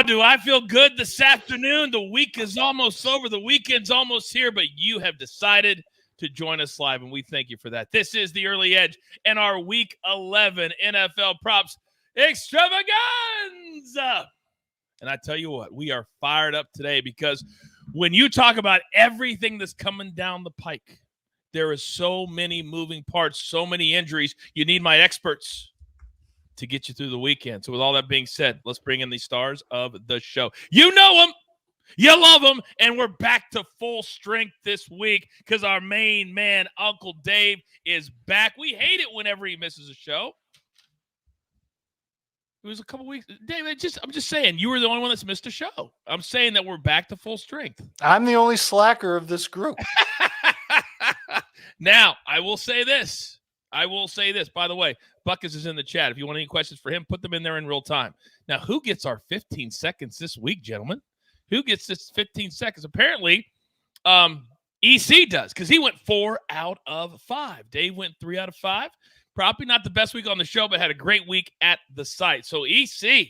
do I feel good this afternoon? The week is almost over. The weekend's almost here, but you have decided to join us live, and we thank you for that. This is The Early Edge and our Week 11 NFL Props Extravaganza. And I tell you what, we are fired up today because when you talk about everything that's coming down the pike, there is so many moving parts, so many injuries. You need my experts to get you through the weekend. So with all that being said, let's bring in the stars of the show. You know them, you love them, and we're back to full strength this week because our main man, Uncle Dave, is back. We hate it whenever he misses a show. It was a couple weeks. Dave, I'm just saying, you were the only one that's missed a show. I'm saying that we're back to full strength. I'm the only slacker of this group. Now, I will say this. By the way, Buckets is in the chat. If you want any questions for him, put them in there in real time. Now, who gets our 15 seconds this week, gentlemen? Who gets this 15 seconds? Apparently, EC does because he went 4 out of 5. Dave went 3 out of 5. Probably not the best week on the show, but had a great week at the site. So, EC,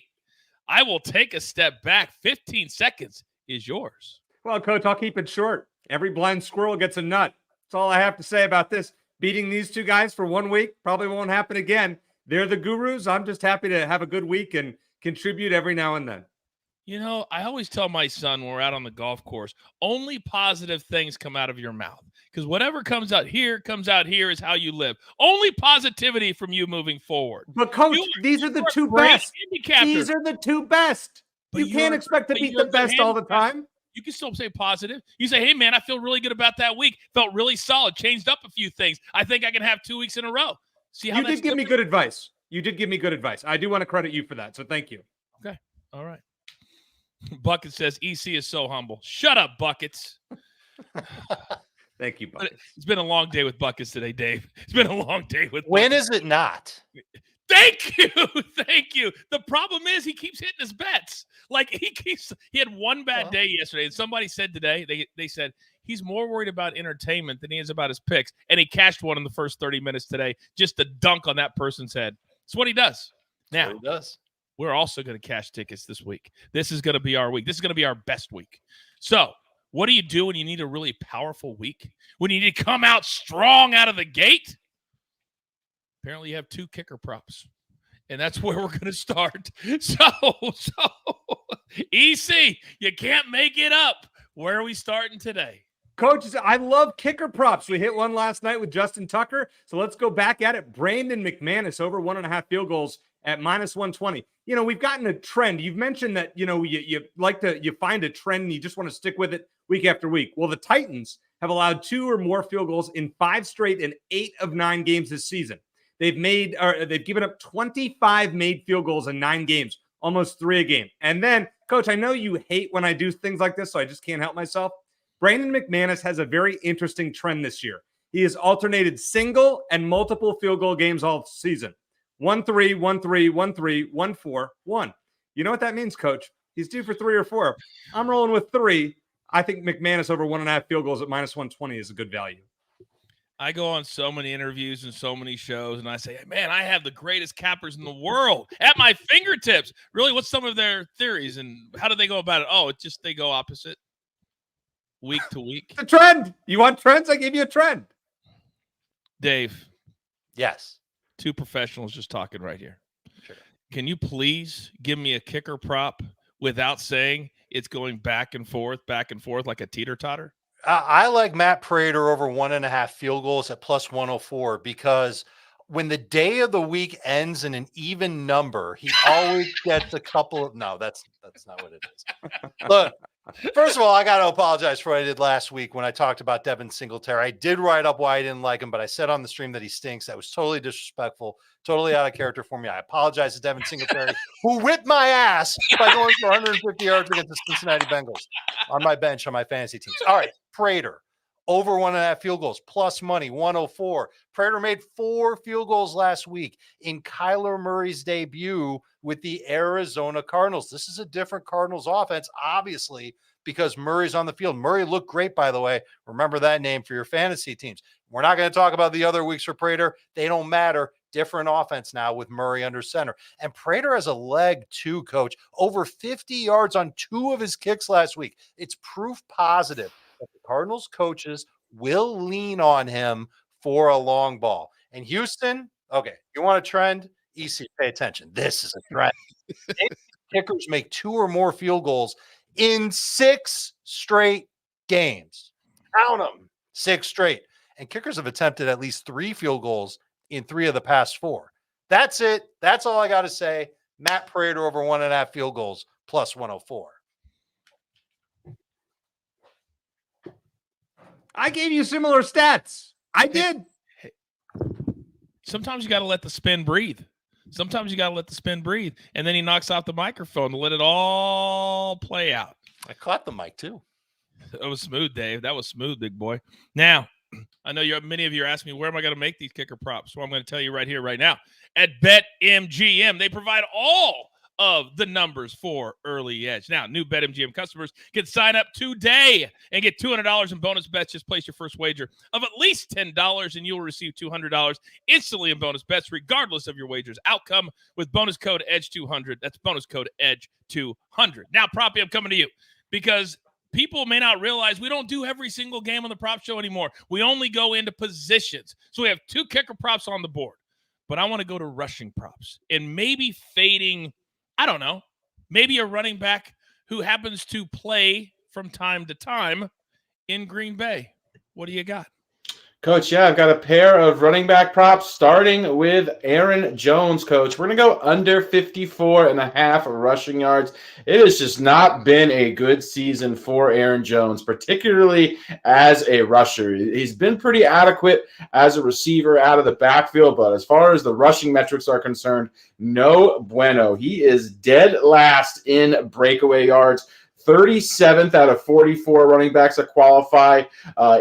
I will take a step back. 15 seconds is yours. Well, Coach, I'll keep it short. Every blind squirrel gets a nut. That's all I have to say about this. Beating these two guys for 1 week probably won't happen again. They're the gurus. I'm just happy to have a good week and contribute every now and then. You know, I always tell my son when we're out on the golf course, only positive things come out of your mouth. Because whatever comes out here is how you live. Only positivity from you moving forward. But, Coach, these are the two best. These are the two best. But you can't expect to beat the best all the time. You can still say positive. You say, hey, man, I feel really good about that week. Felt really solid. Changed up a few things. I think I can have 2 weeks in a row. See how you did give me good advice. You did give me good advice. I do want to credit you for that. So thank you. Okay. All right. Buckets says EC is so humble. Shut up, Buckets. Thank you, Buckets. It's been a long day with Buckets today, Dave. It's been a long day with When Buckets. is it not? Thank you. Thank you. The problem is he keeps hitting his bets. Like he had one bad day yesterday. And somebody said today, they said he's more worried about entertainment than he is about his picks. And he cashed one in the first 30 minutes today just to dunk on that person's head. It's what he does. Now, we're also going to cash tickets this week. This is going to be our week. This is going to be our best week. So what do you do when you need a really powerful week? When you need to come out strong out of the gate? Apparently you have 2 kicker props. And that's where we're going to start. So, EC, you can't make it up. Where are we starting today? Coach, I love kicker props. We hit one last night with Justin Tucker. So let's go back at it. Brandon McManus over 1.5 field goals at -120. You know, we've gotten a trend. You've mentioned that, you know, you find a trend and you just want to stick with it week after week. Well, the Titans have allowed 2 or more field goals in 5 straight and 8 of 9 games this season. They've given up 25 made field goals in 9 games, almost 3 a game. And then, Coach, I know you hate when I do things like this, so I just can't help myself. Brandon McManus has a very interesting trend this year. He has alternated single and multiple field goal games all season. 1-3, 1-3, 1-3, 1-4, 1. You know what that means, Coach? He's due for 3 or 4. I'm rolling with 3. I think McManus over 1.5 field goals at -120 is a good value. I go on so many interviews and so many shows, and I say, man, I have the greatest cappers in the world at my fingertips. Really, what's some of their theories, and how do they go about it? Oh, it's just they go opposite week to week. The trend. You want trends? I gave you a trend. Dave. Yes. 2 professionals just talking right here. Sure. Can you please give me a kicker prop without saying it's going back and forth like a teeter-totter? I like Matt Prater over 1.5 field goals at +104 because when the day of the week ends in an even number, he always gets a couple of. No, that's not what it is. Look, first of all, I got to apologize for what I did last week when I talked about Devin Singletary. I did write up why I didn't like him, but I said on the stream that he stinks. That was totally disrespectful, totally out of character for me. I apologize to Devin Singletary, who whipped my ass by going for 150 yards against the Cincinnati Bengals on my bench on my fantasy teams. All right, Prater. Over 1.5 field goals, plus money, 104. Prater made 4 field goals last week in Kyler Murray's debut with the Arizona Cardinals. This is a different Cardinals offense, obviously, because Murray's on the field. Murray looked great, by the way. Remember that name for your fantasy teams. We're not going to talk about the other weeks for Prater. They don't matter. different offense now with Murray under center. And Prater has a leg too, Coach. Over 50 yards on 2 of his kicks last week. It's proof positive that the Cardinals coaches will lean on him for a long ball. And Houston, okay, you want a trend? EC, pay attention. This is a trend. Kickers make 2 or more field goals in 6 straight games. Count them. 6 straight. And kickers have attempted at least 3 field goals in 3 of the past 4. That's it. That's all I got to say. Matt Prater over 1.5 field goals plus 104. I gave you similar stats. I did. Sometimes you got to let the spin breathe. And then he knocks out the microphone to let it all play out. I caught the mic too. That was smooth, Dave. That was smooth, big boy. Now, I know many of you are asking me, where am I going to make these kicker props? Well, I'm going to tell you right here, right now. At BetMGM, they provide all of the numbers for early edge. Now, new BetMGM customers can sign up today and get $200 in bonus bets. Just place your first wager of at least $10 and you'll receive $200 instantly in bonus bets, regardless of your wager's outcome, with bonus code EDGE200. That's bonus code EDGE200. Now, Proppy, I'm coming to you because people may not realize we don't do every single game on the prop show anymore. We only go into positions. So we have 2 kicker props on the board, but I want to go to rushing props and maybe fading, I don't know, maybe a running back who happens to play from time to time in Green Bay. What do you got? Coach, yeah, I've got a pair of running back props starting with Aaron Jones, Coach. We're going to go under 54.5 rushing yards. It has just not been a good season for Aaron Jones, particularly as a rusher. He's been pretty adequate as a receiver out of the backfield, but as far as the rushing metrics are concerned, no bueno. He is dead last in breakaway yards. 37th out of 44 running backs that qualify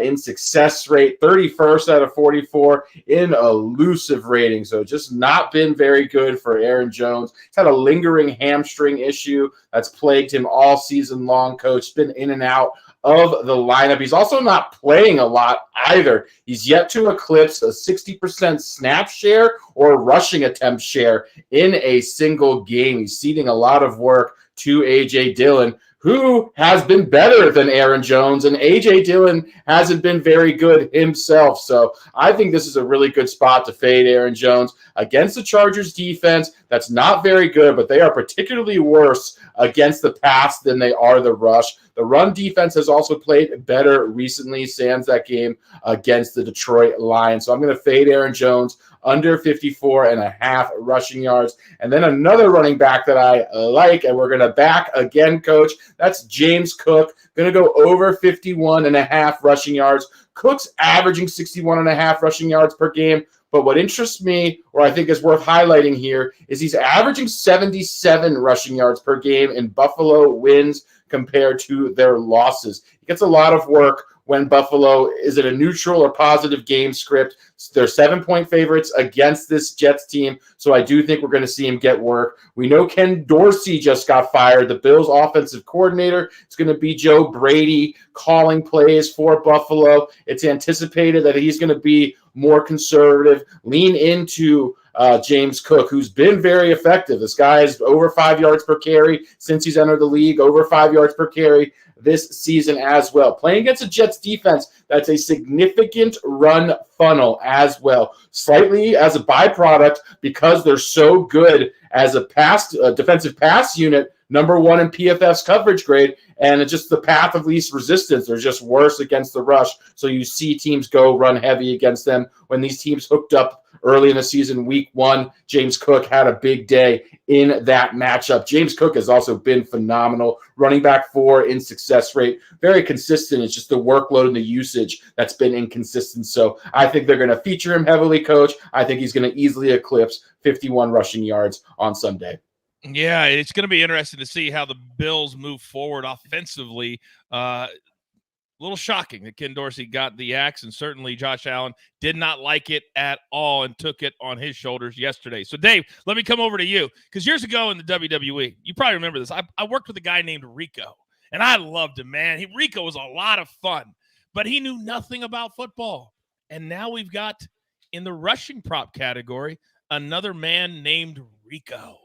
in success rate, 31st out of 44 in elusive rating. So just not been very good for Aaron Jones. He's had a lingering hamstring issue that's plagued him all season long, Coach. Been in and out of the lineup. He's also not playing a lot either. He's yet to eclipse a 60% snap share or rushing attempt share in a single game. He's ceding a lot of work to A.J. Dillon, who has been better than Aaron Jones, and A.J. Dillon hasn't been very good himself. So I think this is a really good spot to fade Aaron Jones against the Chargers defense. That's not very good, but they are particularly worse against the pass than they are the rush. The run defense has also played better recently, sans that game against the Detroit Lions. So I'm going to fade Aaron Jones under 54.5 rushing yards. And then another running back that I like, and we're going to back again, Coach, that's James Cook. Going to go over 51.5 rushing yards. Cook's averaging 61.5 rushing yards per game. But what interests me, or I think is worth highlighting here, is he's averaging 77 rushing yards per game in Buffalo wins compared to their losses. He gets a lot of work when Buffalo is in a neutral or positive game script. They're 7-point favorites against this Jets team, so I do think we're going to see him get work. We know Ken Dorsey just got fired, the Bills' offensive coordinator. It's going to be Joe Brady calling plays for Buffalo. It's anticipated that he's going to be more conservative, lean into James Cook, who's been very effective. This guy is over 5 yards per carry since he's entered the league, over 5 yards per carry this season as well. Playing against a Jets defense that's a significant run funnel as well. Slightly as a byproduct, because they're so good as a defensive pass unit, number 1 in PFF's coverage grade, and it's just the path of least resistance. They're just worse against the rush. So you see teams go run heavy against them. When these teams hooked up early in the season, week 1, James Cook had a big day in that matchup. James Cook has also been phenomenal. Running back 4 in success rate. Very consistent. It's just the workload and the usage that's been inconsistent. So I think they're going to feature him heavily, Coach. I think he's going to easily eclipse 51 rushing yards on Sunday. Yeah, it's going to be interesting to see how the Bills move forward offensively. A little shocking that Ken Dorsey got the axe, and certainly Josh Allen did not like it at all and took it on his shoulders yesterday. So, Dave, let me come over to you, because years ago in the WWE, you probably remember this, I worked with a guy named Rico, and I loved him, man. Rico was a lot of fun, but he knew nothing about football. And now we've got, in the rushing prop category, another man named Rico.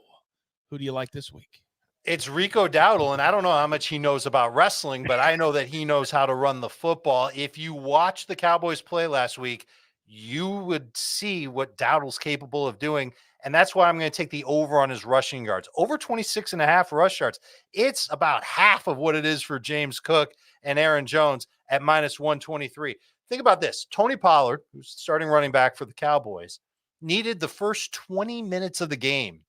Who do you like this week? It's Rico Dowdle, and I don't know how much he knows about wrestling, but I know that he knows how to run the football. If you watch the Cowboys play last week, you would see what Dowdle's capable of doing, and that's why I'm going to take the over on his rushing yards. Over 26.5 rush yards. It's about half of what it is for James Cook and Aaron Jones at -123. Think about this. Tony Pollard, who's starting running back for the Cowboys, needed the first 20 minutes of the game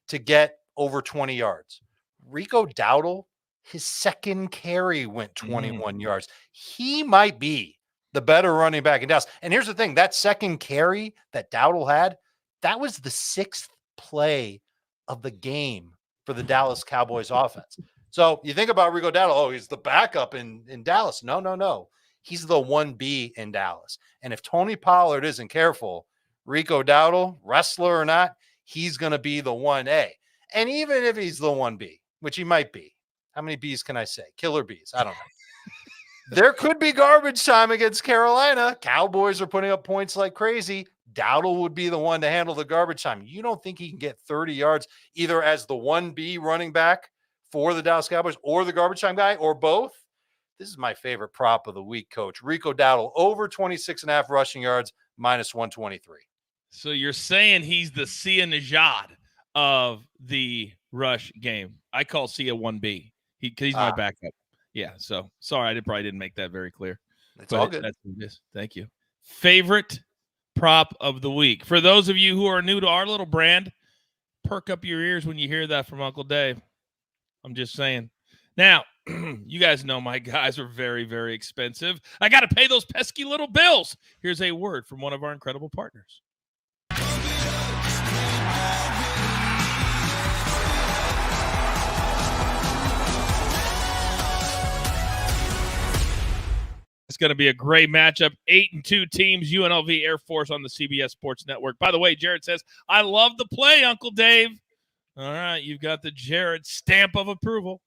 to get over 20 yards. Rico Dowdle, his second carry went 21 yards. He might be the better running back in Dallas. And here's the thing, that second carry that Dowdle had, that was the 6th play of the game for the Dallas Cowboys offense. So you think about Rico Dowdle, oh, he's the backup in Dallas. No. He's the 1B in Dallas. And if Tony Pollard isn't careful, Rico Dowdle, wrestler or not, he's going to be the 1A. And even if he's the 1B, which he might be, how many B's can I say? Killer B's. I don't know. There could be garbage time against Carolina. Cowboys are putting up points like crazy. Dowdle would be the one to handle the garbage time. You don't think he can get 30 yards either as the 1B running back for the Dallas Cowboys or the garbage time guy or both? This is my favorite prop of the week, Coach. Rico Dowdle over 26.5 rushing yards, -123. So you're saying he's the Sia Najad of the rush game. I call Sia 1B. He's my backup. Yeah, so sorry, I probably didn't make that very clear. It's all good. That's what it is. Thank you. Favorite prop of the week. For those of you who are new to our little brand, perk up your ears when you hear that from Uncle Dave. I'm just saying. Now, you guys know my guys are very, very expensive. I got to pay those pesky little bills. Here's a word from one of our incredible partners. It's going to be a great matchup. 8-2 teams, UNLV Air Force on the CBS Sports Network. By the way, Jared says, I love the play, Uncle Dave. All right, you've got the Jared stamp of approval.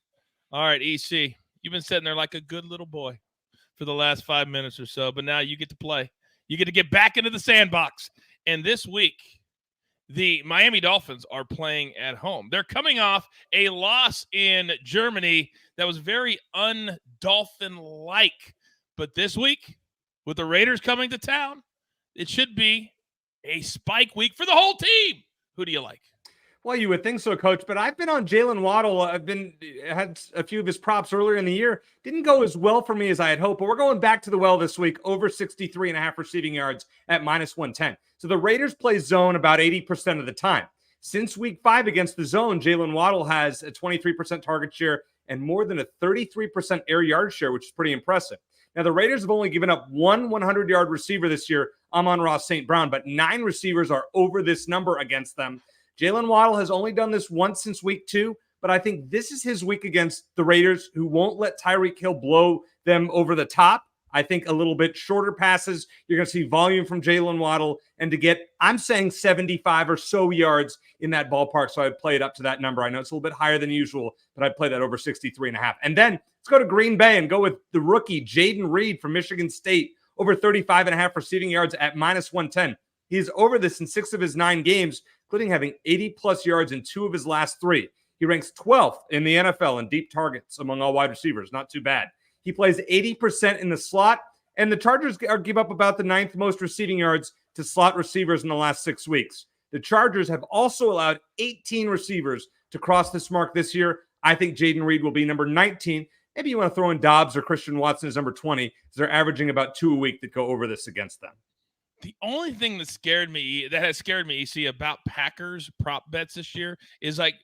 All right, EC, you've been sitting there like a good little boy for the last 5 minutes or so, but now you get to play. You get to get back into the sandbox. And this week, the Miami Dolphins are playing at home. They're coming off a loss in Germany that was very un-Dolphin-like. But this week, with the Raiders coming to town, it should be a spike week for the whole team. Who do you like? Well, you would think so, Coach, but I've been on Jalen Waddle. Had a few of his props earlier in the year. Didn't go as well for me as I had hoped, but we're going back to the well this week, over 63.5 receiving yards at -110. So the Raiders play zone about 80% of the time. Since week 5 against the zone, Jalen Waddle has a 23% target share and more than a 33% air yard share, which is pretty impressive. Now, the Raiders have only given up one 100-yard receiver this year, Amon-Ra St. Brown, but 9 receivers are over this number against them. Jalen Waddle has only done this once since week 2, but I think this is his week against the Raiders, who won't let Tyreek Hill blow them over the top. I think a little bit shorter passes. You're going to see volume from Jalen Waddle, and to get, I'm saying 75 or so yards in that ballpark, so I'd play it up to that number. I know it's a little bit higher than usual, but I'd play that over 63.5. And then let's go to Green Bay and go with the rookie, Jaden Reed from Michigan State, over 35.5 receiving yards at -110. He's over this in 6 of his 9 games, including having 80-plus yards in 2 of his last 3. He ranks 12th in the NFL in deep targets among all wide receivers. Not too bad. He plays 80% in the slot, and the Chargers give up about the 9th most receiving yards to slot receivers in the last 6 weeks. The Chargers have also allowed 18 receivers to cross this mark this year. I think Jaden Reed will be number 19. Maybe you want to throw in Dobbs or Christian Watson as number 20, because they're averaging about 2 a week that go over this against them. The only thing that has scared me, EC, about Packers prop bets this year is like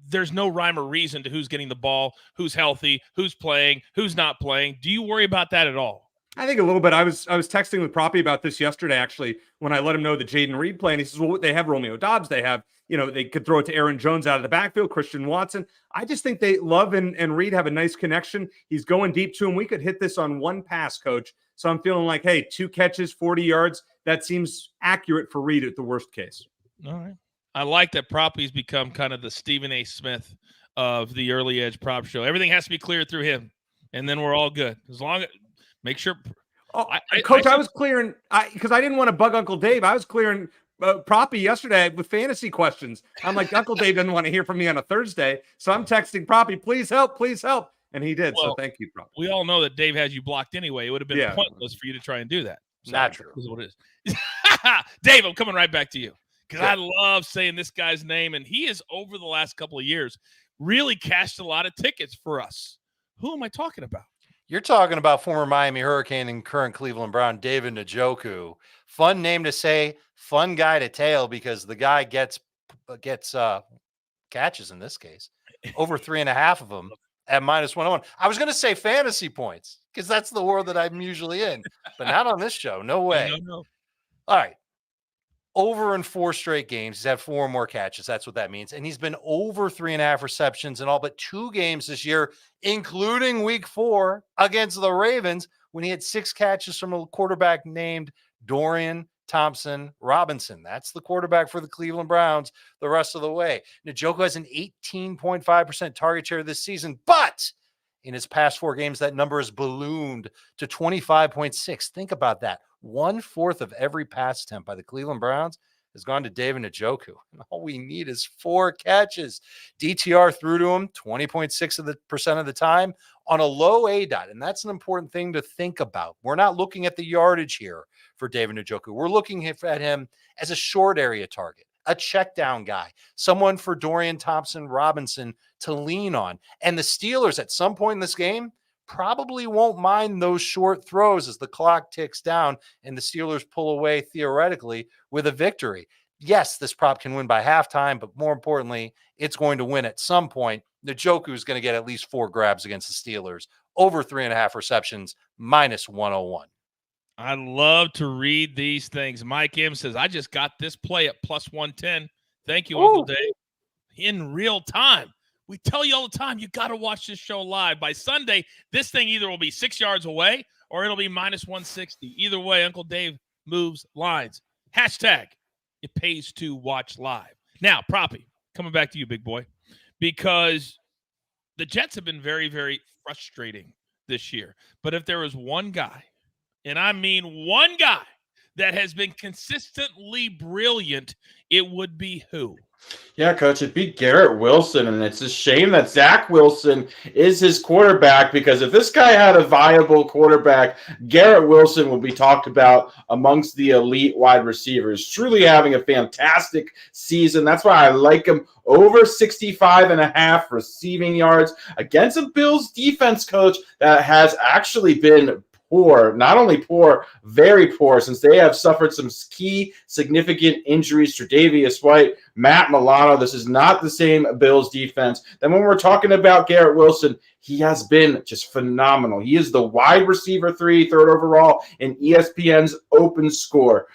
there's no rhyme or reason to who's getting the ball, who's healthy, who's playing, who's not playing. Do you worry about that at all? I think a little bit. I was texting with Proppy about this yesterday, actually, when I let him know that Jaden Reed playing. He says, well, they have Romeo Dobbs. They have, they could throw it to Aaron Jones out of the backfield, Christian Watson. I just think Love and Reed have a nice connection. He's going deep to him. We could hit this on one pass, Coach. So I'm feeling like, hey, 2 catches, 40 yards. That seems accurate for Reed at the worst case. All right. I like that Proppy's become kind of the Stephen A. Smith of the Early Edge Prop Show. Everything has to be cleared through him, and then we're all good. As long as make sure. Coach, I was clearing because I didn't want to bug Uncle Dave. I was clearing Proppy yesterday with fantasy questions. I'm like, Uncle Dave doesn't want to hear from me on a Thursday, so I'm texting Proppy, please help, and he did. So thank you, Proppy. We all know that Dave has you blocked anyway. It would have been pointless for you to try and do that. So Not true. Is what it is. Dave, I'm coming right back to you because I love saying this guy's name, and he has over the last couple of years really cashed a lot of tickets for us. Who am I talking about? You're talking about former Miami Hurricane and current Cleveland Brown, David Njoku. Fun name to say, fun guy to tail because the guy gets catches in this case, over 3.5 of them at -101. I was going to say fantasy points because that's the world that I'm usually in, but not on this show. No way. No. All right. Over in 4 straight games. He's had 4 more catches. That's what that means. And he's been over 3.5 receptions in all but 2 games this year, including week 4 against the Ravens when he had 6 catches from a quarterback named Dorian Thompson-Robinson. That's the quarterback for the Cleveland Browns the rest of the way. Njoku has an 18.5% target share this season, but in his past 4 games, that number has ballooned to 25.6. Think about that. 1/4 of every pass attempt by the Cleveland Browns has gone to David Njoku. And all we need is 4 catches. DTR threw to him 20.6% of the time on a low ADOT. And that's an important thing to think about. We're not looking at the yardage here for David Njoku. We're looking at him as a short area target, a check down guy, someone for Dorian Thompson-Robinson to lean on. And the Steelers at some point in this game probably won't mind those short throws as the clock ticks down and the Steelers pull away theoretically with a victory. Yes, this prop can win by halftime, but more importantly, it's going to win at some point. Njoku is going to get at least 4 grabs against the Steelers, over 3.5 receptions, -101. I love to read these things. Mike M says, I just got this play at +110. Thank you, Uncle Dave. In real time. We tell you all the time, you got to watch this show live. By Sunday, this thing either will be 6 yards away or it'll be -160. Either way, Uncle Dave moves lines. Hashtag, it pays to watch live. Now, Proppy, coming back to you, big boy, because the Jets have been very, very frustrating this year. But if there was one guy, and I mean one guy, that has been consistently brilliant, it would be who? Yeah, Coach, it'd be Garrett Wilson, and it's a shame that Zach Wilson is his quarterback because if this guy had a viable quarterback, Garrett Wilson would be talked about amongst the elite wide receivers. Truly having a fantastic season. That's why I like him over 65.5 receiving yards against a Bills defense, Coach, that has actually been poor, not only poor, very poor, since they have suffered some key significant injuries. Tre'Davious White, Matt Milano. This is not the same Bills defense. Then when we're talking about Garrett Wilson, he has been just phenomenal. He is the wide receiver 3, 3rd overall in ESPN's open score.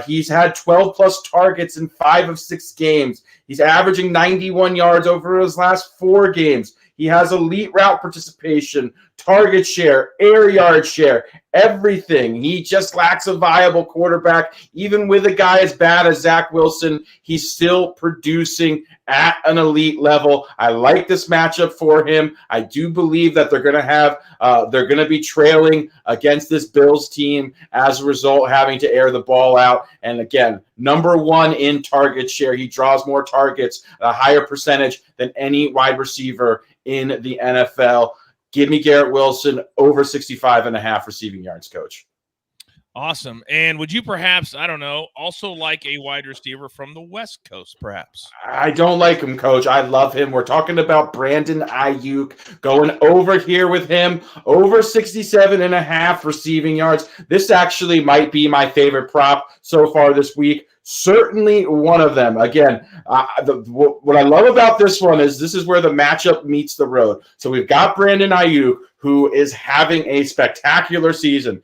He's had 12+ targets in 5 of 6 games. He's averaging 91 yards over his last 4 games. He has elite route participation, target share, air yard share, everything. He just lacks a viable quarterback. Even with a guy as bad as Zach Wilson, he's still producing at an elite level. I like this matchup for him. I do believe that they're going to be trailing against this Bills team, as a result, having to air the ball out. And again, number 1 in target share. He draws more targets, a higher percentage than any wide receiver in the NFL. Give me Garrett Wilson over 65.5 receiving yards, Coach. Awesome. And would you perhaps, I don't know, also like a wide receiver from the West Coast, perhaps? I don't like him, Coach. I love him. We're talking about Brandon Ayuk, going over here with him, over 67.5 receiving yards. This actually might be my favorite prop so far this week. Certainly one of them. Again, what I love about this one is this is where the matchup meets the road. So we've got Brandon Ayuk, who is having a spectacular season.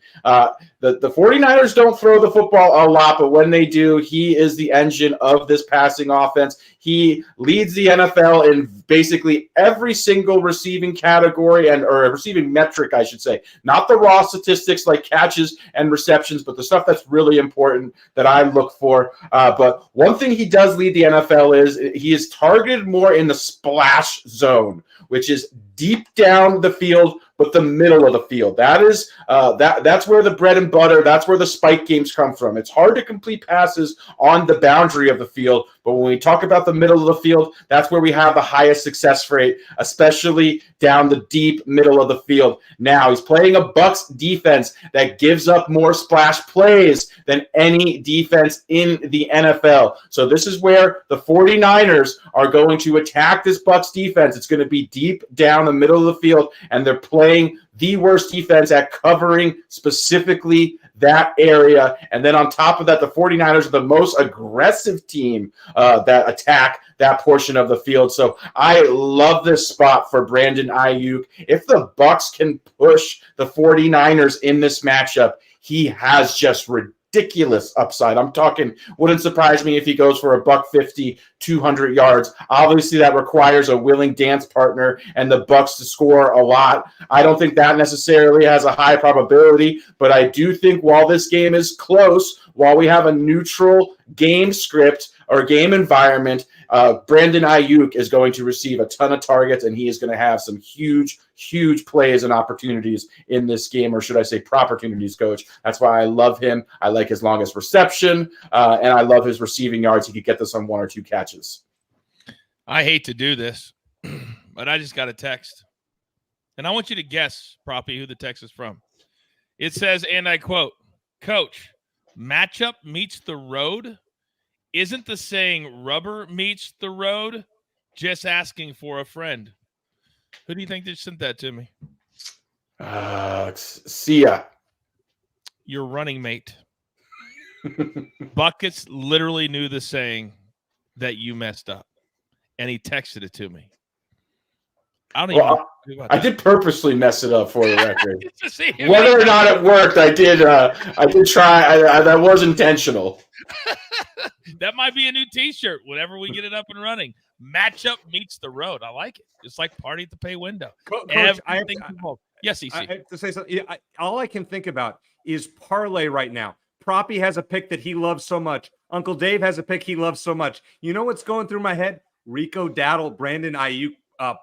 The 49ers don't throw the football a lot, but when they do, he is the engine of this passing offense. He leads the NFL in basically every single receiving category or receiving metric, I should say. Not the raw statistics like catches and receptions, but the stuff that's really important that I look for. But one thing he does lead the NFL is he is targeted more in the splash zone, which is deep down the field, but the middle of the field. That is that's where the bread and butter, that's where the spike games come from. It's hard to complete passes on the boundary of the field, but when we talk about the middle of the field, that's where we have the highest success rate, especially down the deep middle of the field. Now, he's playing a Bucs defense that gives up more splash plays than any defense in the NFL. So this is where the 49ers are going to attack this Bucs defense. It's going to be deep down the middle of the field, and they're playing the worst defense at covering specifically that area. And then on top of that, the 49ers are the most aggressive team that attack that portion of the field. So I love this spot for Brandon Ayuk. If the Bucs can push the 49ers in this matchup, he has just ridiculous upside. I'm talking, wouldn't surprise me if he goes for a $150, 200 yards. Obviously, that requires a willing dance partner and the Bucs to score a lot. I don't think that necessarily has a high probability, but I do think while this game is close, while we have a neutral game script or game environment, Brandon Ayuk is going to receive a ton of targets, and he is going to have some huge, huge plays and opportunities in this game, or should I say opportunities, Coach. That's why I love him. I like his longest reception, and I love his receiving yards. He could get this on 1 or 2 catches. I hate to do this, but I just got a text. And I want you to guess, Proppy, who the text is from. It says, and I quote, "Coach, matchup meets the road. Isn't the saying rubber meets the road? Just asking for a friend." Who do you think just sent that to me? Sia. Your running mate. Buckets literally knew the saying that you messed up, and he texted it to me. I don't even know. I did purposely mess it up for the record. Just Whether or not it worked, I did try. That was intentional. That might be a new T-shirt whenever we get it up and running. Matchup meets the road. I like it. It's like party at the pay window. Coach, yes, EC. I have to say something. All I can think about is parlay right now. Proppy has a pick that he loves so much. Uncle Dave has a pick he loves so much. You know what's going through my head? Rico Daddle, Brandon Ayuk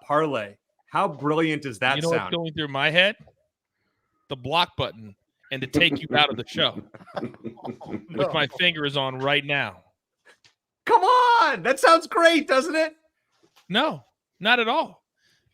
parlay. How brilliant does that sound? What's going through my head? The block button and to take you out of the show, which my finger is on right now. Come on. That sounds great, doesn't it? No, not at all.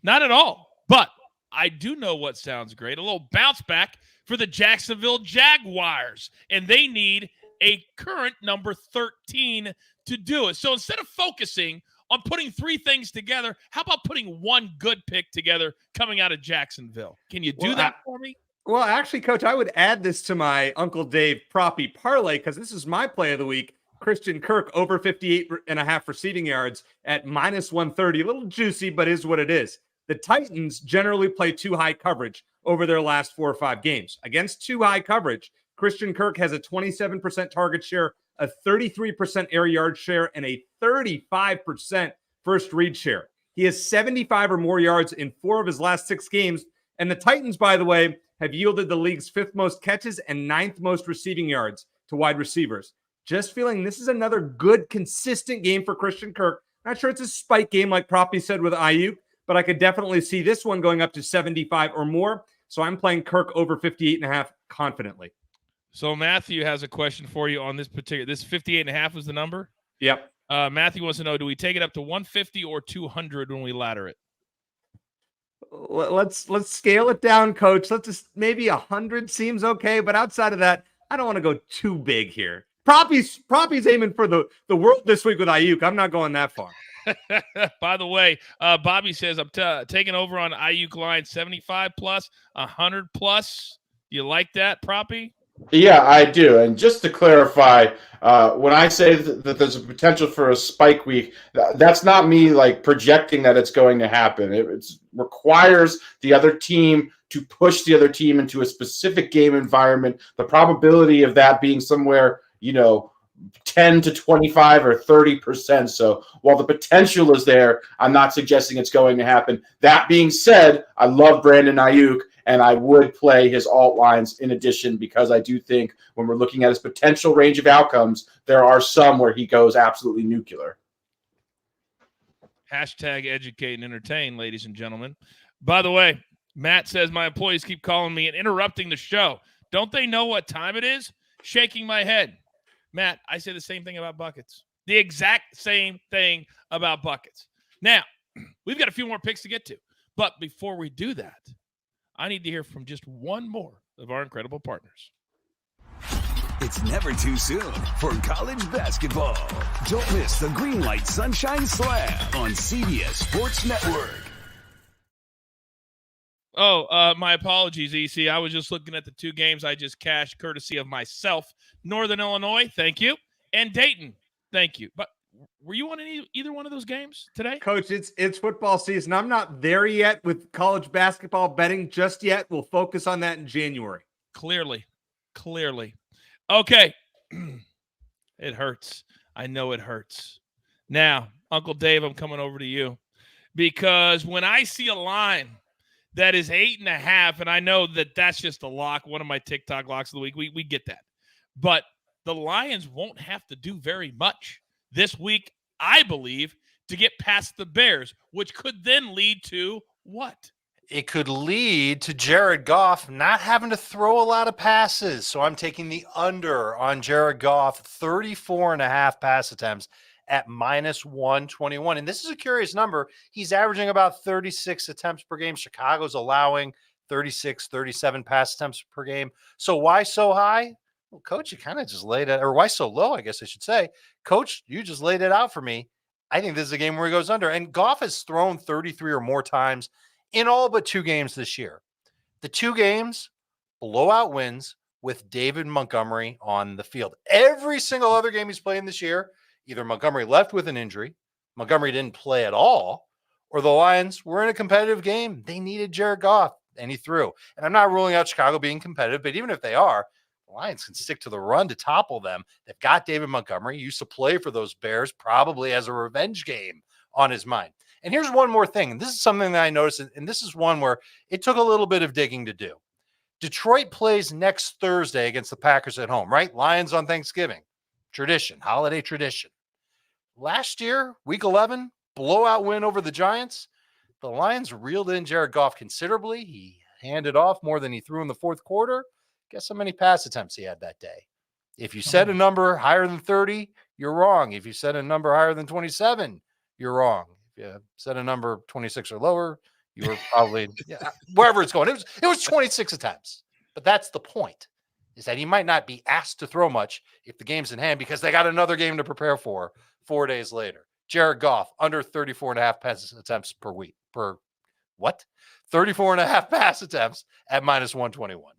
Not at all. But I do know what sounds great. A little bounce back for the Jacksonville Jaguars. And they need a current number 13 to do it. So instead of focusing on putting 3 things together, how about putting one good pick together coming out of Jacksonville? Can you do that for me? Well, actually, Coach, I would add this to my Uncle Dave Proppy parlay because this is my play of the week. Christian Kirk over 58.5 receiving yards at -130. A little juicy, but is what it is. The Titans generally play too high coverage over their last 4 or 5 games. Against too high coverage, Christian Kirk has a 27% target share, a 33% air yard share, and a 35% first read share. He has 75 or more yards in 4 of his last 6 games. And the Titans, by the way, have yielded the league's 5th most catches and 9th most receiving yards to wide receivers. Just feeling this is another good, consistent game for Christian Kirk. Not sure it's a spike game like Proppy said with Ayuk, but I could definitely see this one going up to 75 or more. So I'm playing Kirk over 58.5 confidently. So Matthew has a question for you on this 58.5 was the number? Yep. Matthew wants to know, do we take it up to 150 or 200 when we ladder it? Let's scale it down, Coach. Let's just maybe 100 seems okay, but outside of that, I don't want to go too big here. Proppy's aiming for the world this week with Ayuk. I'm not going that far. By the way, Bobby says I'm taking over on Ayuk line 75 plus, 100 plus. You like that, Proppy? Yeah, I do. And just to clarify, when I say that there's a potential for a spike week, that's not me like projecting that it's going to happen. It requires the other team to push the other team into a specific game environment. The probability of that being somewhere, 10 to 25 or 30%. So while the potential is there, I'm not suggesting it's going to happen. That being said, I love Brandon Ayuk, and I would play his alt lines in addition because I do think when we're looking at his potential range of outcomes, there are some where he goes absolutely nuclear. Hashtag educate and entertain, ladies and gentlemen. By the way, Matt says, my employees keep calling me and interrupting the show. Don't they know what time it is? Shaking my head. Matt, I say the same thing about buckets. The exact same thing about buckets. Now, we've got a few more picks to get to. But before we do that, I need to hear from just one more of our incredible partners. It's never too soon for college basketball. Don't miss the Greenlight Sunshine Slam on CBS Sports Network. Oh, my apologies, EC. I was just looking at the two games I just cashed courtesy of myself. Northern Illinois, thank you. And Dayton, thank you. But were you on either one of those games today? Coach, it's football season. I'm not there yet with college basketball betting just yet. We'll focus on that in January. Clearly. Okay. It hurts. I know it hurts. Now, Uncle Dave, I'm coming over to you. Because when I see a line that is 8.5, and I know that that's just a lock, one of my TikTok locks of the week, we get that. But the Lions won't have to do very much this week, I believe, to get past the Bears, which could then lead to what? It could lead to Jared Goff not having to throw a lot of passes. So I'm taking the under on Jared Goff, 34.5 pass attempts at -121. And this is a curious number. He's averaging about 36 attempts per game. Chicago's allowing 36, 37 pass attempts per game. So why so high? Well, Coach, you kind of just laid it, or why so low, I guess I should say. Coach, you just laid it out for me. I think this is a game where he goes under. And Goff has thrown 33 or more times in all but 2 games this year. The 2 games, blowout wins with David Montgomery on the field. Every single other game he's playing this year, either Montgomery left with an injury, Montgomery didn't play at all, or the Lions were in a competitive game. They needed Jared Goff, and he threw. And I'm not ruling out Chicago being competitive, but even if they are, the Lions can stick to the run to topple them. They've got David Montgomery. He used to play for those Bears, probably as a revenge game on his mind. And here's one more thing, and this is something that I noticed, and this is one where it took a little bit of digging to do. Detroit plays next Thursday against the Packers at home, right? Lions on Thanksgiving. Tradition, holiday tradition. Last year, week 11, blowout win over the Giants. The Lions reeled in Jared Goff considerably. He handed off more than he threw in the fourth quarter. Guess how many pass attempts he had that day? If you said a number higher than 30, you're wrong. If you said a number higher than 27, you're wrong. If you said a number 26 or lower, you were probably wherever it's going. It was 26 attempts. But that's the point, is that he might not be asked to throw much if the game's in hand because they got another game to prepare for 4 days later. Jared Goff, under 34.5 pass attempts per week. 34.5 pass attempts at -121.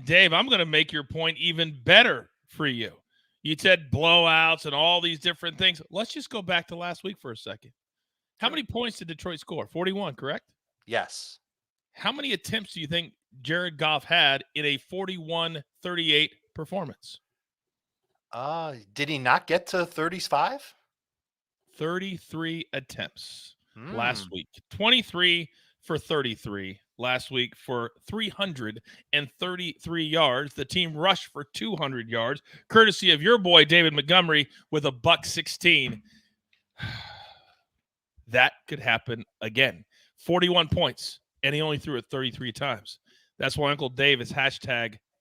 Dave, I'm going to make your point even better for you. You said blowouts and all these different things. Let's just go back to last week for a second. How many points did Detroit score? 41, correct? Yes. How many attempts do you think Jared Goff had in a 41-38 performance? Did he not get to 35? 33 attempts last week. 23 for 33 last week for 333 yards. The team rushed for 200 yards, courtesy of your boy David Montgomery with a $116. That could happen again. 41 points, and he only threw it 33 times. That's why Uncle Dave is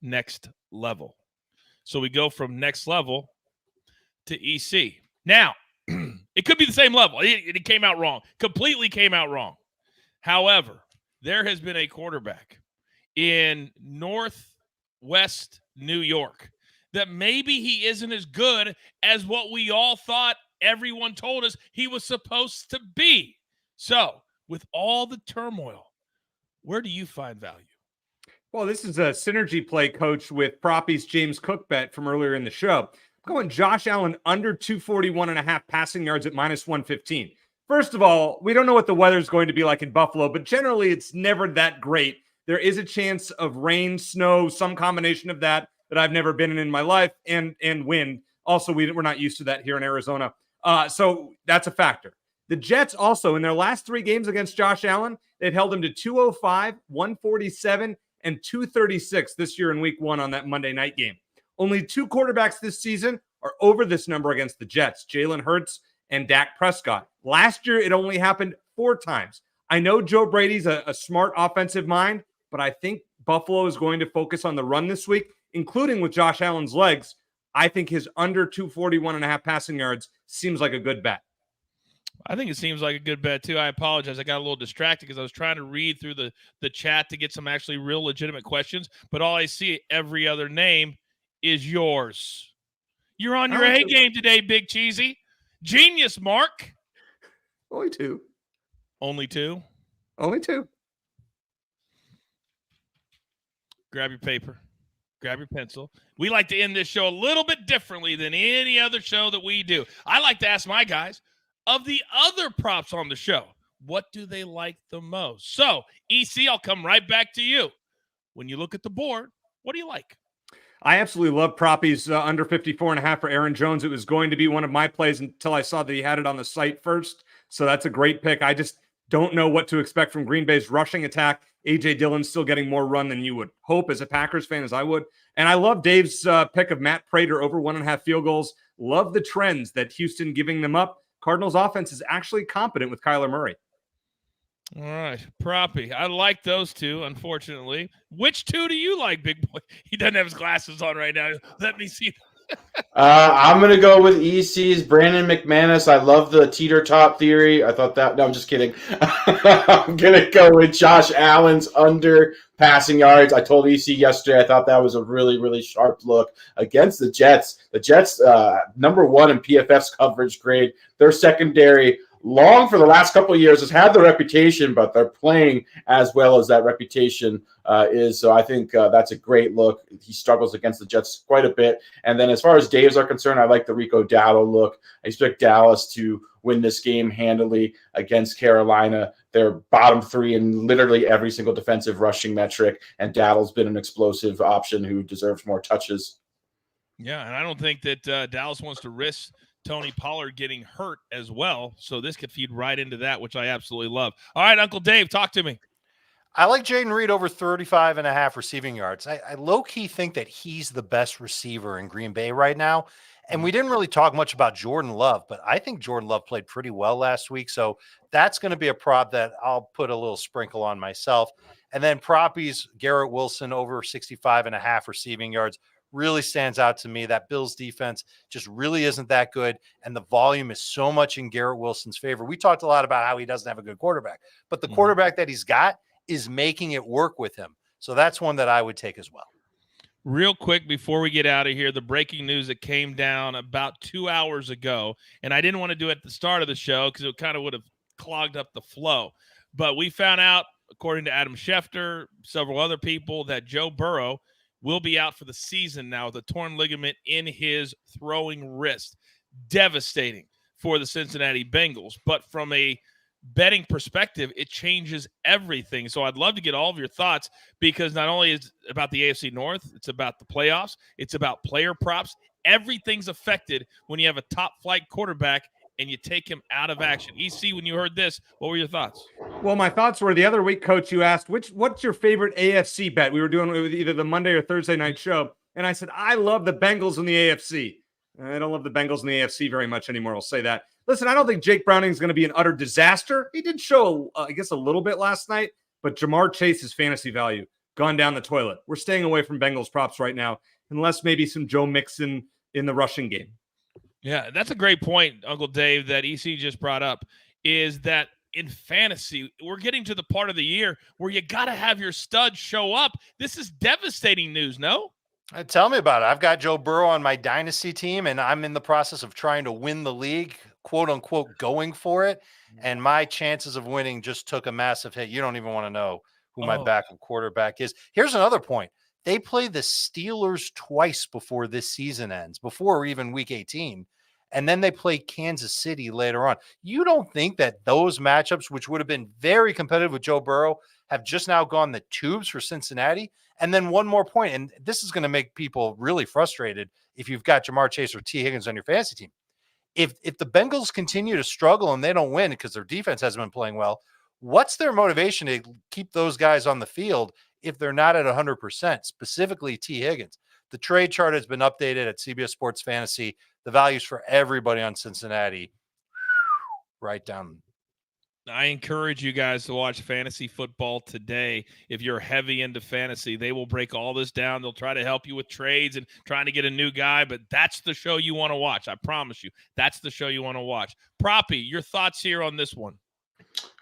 #next level. So we go from next level to EC. Now, it could be the same level. It came out wrong. Completely came out wrong. However, there has been a quarterback in Northwest New York that maybe he isn't as good as what we all thought everyone told us he was supposed to be. So, with all the turmoil, where do you find value? Well, this is a synergy play, Coach, with Proppy's James Cook bet from earlier in the show. I'm going Josh Allen under 241.5 passing yards at -115. First of all, we don't know what the weather's going to be like in Buffalo, but generally it's never that great. There is a chance of rain, snow, some combination of that I've never been in my life, and wind. Also, we're not used to that here in Arizona. So that's a factor. The Jets also, in their last 3 games against Josh Allen, they've held him to 205, 147, and 236 this year in week 1 on that Monday night game. Only 2 quarterbacks this season are over this number against the Jets, Jalen Hurts and Dak Prescott. Last year, it only happened 4 times. I know Joe Brady's a smart offensive mind, but I think Buffalo is going to focus on the run this week, including with Josh Allen's legs. I think his under 241.5 passing yards seems like a good bet. I think it seems like a good bet, too. I apologize. I got a little distracted because I was trying to read through the chat to get some actually real legitimate questions, but all I see, every other name, is yours. You're on your A game today, Big Cheesy. Genius, Mark. Only two. Only two? Only two. Grab your paper. Grab your pencil. We like to end this show a little bit differently than any other show that we do. I like to ask my guys, of the other props on the show, what do they like the most? So, EC, I'll come right back to you. When you look at the board, what do you like? I absolutely love Proppies under 54.5 for Aaron Jones. It was going to be one of my plays until I saw that he had it on the site first. So that's a great pick. I just don't know what to expect from Green Bay's rushing attack. A.J. Dillon's still getting more run than you would hope as a Packers fan, as I would. And I love Dave's pick of Matt Prater over 1.5 field goals. Love the trends that Houston giving them up. Cardinals offense is actually competent with Kyler Murray. All right, Proppy. I like those two, unfortunately. Which two do you like, big boy? He doesn't have his glasses on right now. Let me see. I'm going to go with EC's Brandon McManus. I love the teeter top theory. I thought that. No, I'm just kidding. I'm going to go with Josh Allen's under passing yards. I told EC yesterday I thought that was a really, really sharp look against the Jets. The Jets, number one in PFF's coverage grade. Their secondary, long for the last couple of years, has had the reputation, but they're playing as well as that reputation is. So I think that's a great look. He struggles against the Jets quite a bit. And then as far as Daves are concerned, I like the Rico Dowdle look. I expect Dallas to win this game handily against Carolina. They're bottom three in literally every single defensive rushing metric, and Dowdle's been an explosive option who deserves more touches. Yeah, and I don't think that Dallas wants to risk Tony Pollard getting hurt as well. So this could feed right into that, which I absolutely love. All right, Uncle Dave, talk to me. I like Jaden Reed over 35.5 receiving yards. I low-key think that he's the best receiver in Green Bay right now. And we didn't really talk much about Jordan Love, but I think Jordan Love played pretty well last week. So that's going to be a prop that I'll put a little sprinkle on myself. And then proppies, Garrett Wilson over 65.5 receiving yards. Really stands out to me. That Bills defense just really isn't that good, and the volume is so much in Garrett Wilson's favor. We talked a lot about how he doesn't have a good quarterback, but the quarterback that he's got is making it work with him. So that's one that I would take as well. Real quick before we get out of here, the breaking news that came down about 2 hours ago, and I didn't want to do it at the start of the show because it kind of would have clogged up the flow. But we found out, according to Adam Schefter, several other people, that Joe Burrow will be out for the season now with a torn ligament in his throwing wrist. Devastating for the Cincinnati Bengals. But from a betting perspective, it changes everything. So I'd love to get all of your thoughts, because not only is it about the AFC North, it's about the playoffs, it's about player props. Everything's affected when you have a top-flight quarterback and you take him out of action. EC, when you heard this, what were your thoughts? Well, my thoughts were, the other week, Coach, you asked, what's your favorite AFC bet? We were doing it with either the Monday or Thursday night show, and I said, I love the Bengals in the AFC. I don't love the Bengals in the AFC very much anymore, I'll say that. Listen, I don't think Jake Browning is going to be an utter disaster. He did show, I guess, a little bit last night, but Jamar Chase's fantasy value gone down the toilet. We're staying away from Bengals props right now, unless maybe some Joe Mixon in the rushing game. Yeah, that's a great point, Uncle Dave, that EC just brought up, is that in fantasy, we're getting to the part of the year where you got to have your studs show up. This is devastating news, no? Tell me about it. I've got Joe Burrow on my dynasty team, and I'm in the process of trying to win the league, quote unquote, going for it. And my chances of winning just took a massive hit. You don't even want to know who my backup quarterback is. Here's another point. They play the Steelers twice before this season ends, before even week 18. And then they play Kansas City later on. You don't think that those matchups, which would have been very competitive with Joe Burrow, have just now gone the tubes for Cincinnati? And then one more point, and this is going to make people really frustrated if you've got Jamar Chase or T. Higgins on your fantasy team. If the Bengals continue to struggle and they don't win because their defense hasn't been playing well, what's their motivation to keep those guys on the field if they're not at 100%, specifically T. Higgins? The trade chart has been updated at CBS Sports Fantasy. The values for everybody on Cincinnati right down I encourage you guys to watch fantasy football today. If you're heavy into fantasy, they will break all this down. They'll try to help you with trades and trying to get a new guy, but that's the show you want to watch. I promise you, that's the show you want to watch. Proppy, your thoughts here on this one?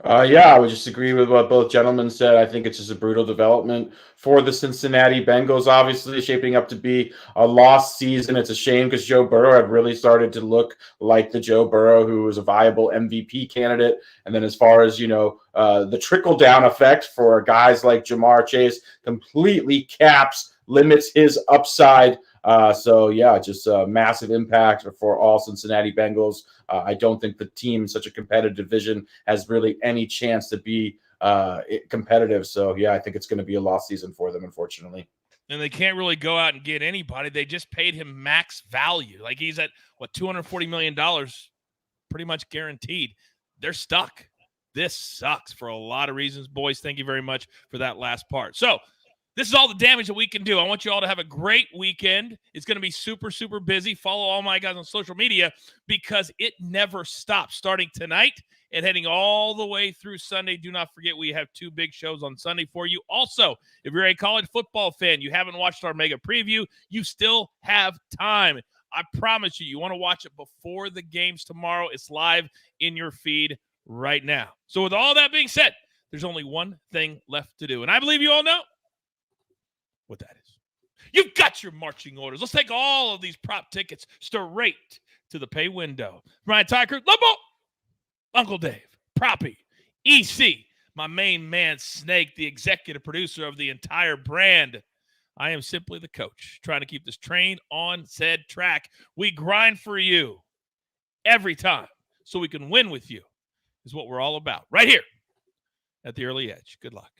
Yeah, I would just agree with what both gentlemen said. I think it's just a brutal development for the Cincinnati Bengals, obviously shaping up to be a lost season. It's a shame because Joe Burrow had really started to look like the Joe Burrow who was a viable MVP candidate. And then as far as, the trickle-down effect for guys like Jamar Chase completely limits his upside. Just a massive impact for all Cincinnati Bengals. I don't think the team in such a competitive division has really any chance to be competitive. So, I think it's going to be a lost season for them, unfortunately. And they can't really go out and get anybody. They just paid him max value. Like he's at, $240 million, pretty much guaranteed. They're stuck. This sucks for a lot of reasons. Boys, thank you very much for that last part. So, this is all the damage that we can do. I want you all to have a great weekend. It's going to be super, super busy. Follow all my guys on social media because it never stops. Starting tonight and heading all the way through Sunday. Do not forget we have 2 big shows on Sunday for you. Also, if you're a college football fan, you haven't watched our mega preview, you still have time. I promise you, you want to watch it before the games tomorrow. It's live in your feed right now. So with all that being said, there's only one thing left to do. And I believe you all know what that is. You've got your marching orders. Let's take all of these prop tickets straight to the pay window. Ryan Tyker, Lobo, Uncle Dave, Proppy, EC, my main man Snake, the executive producer of the entire brand. I am simply the coach, trying to keep this train on said track. We grind for you every time so we can win with you is what we're all about right here at the Early Edge. Good luck.